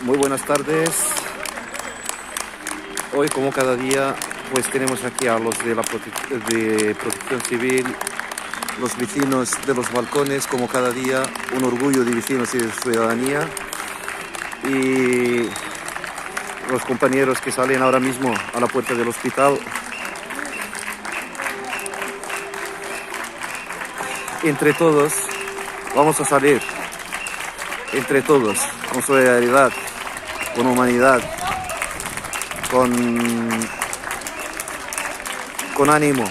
Muy buenas tardes. Hoy, como cada día, pues tenemos aquí a los de de Protección Civil, los vecinos de los balcones, como cada día, un orgullo de vecinos y de ciudadanía. Y los compañeros que salen ahora mismo a la puerta del hospital. Entre todos vamos a salir, entre todos, con solidaridad, con humanidad, con ánimo.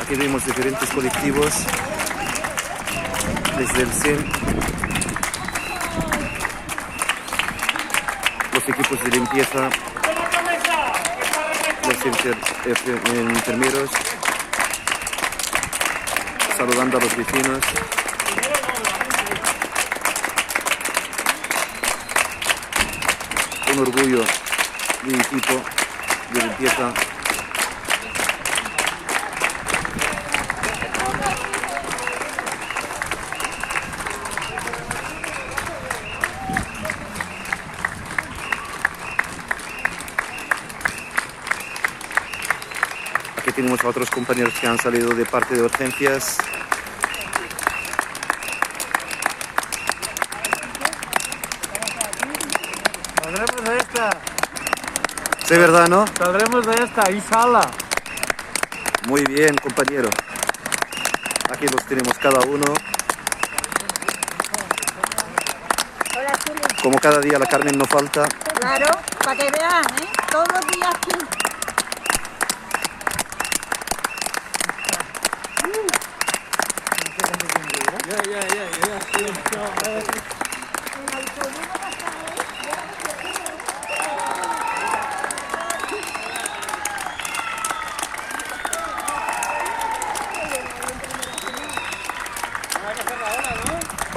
Aquí vemos diferentes colectivos, desde el CEN, los equipos de limpieza, los enfermeros, saludando a los vecinos. Un orgullo de equipo de limpieza. Aquí tenemos a otros compañeros que han salido de parte de urgencias. Saldremos de esta. Sí, ¿verdad, no? Saldremos de esta, inshallah. Muy bien, compañero. Aquí los tenemos cada uno. Como cada día, la Carmen no falta. Claro, para que vean, ¿eh? Todos los días aquí.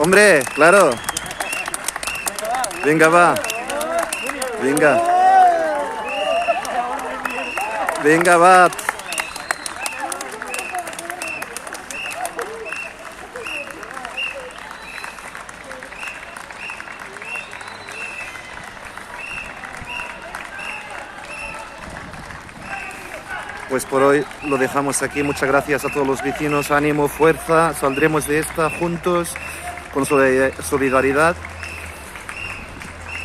Hombre, claro. Venga, va. Venga. Venga, va. Pues por hoy lo dejamos aquí. Muchas gracias a todos los vecinos. Ánimo, fuerza. Saldremos de esta juntos, con solidaridad.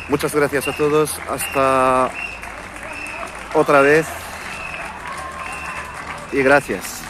Muchas gracias a todos. Hasta otra vez. Y gracias.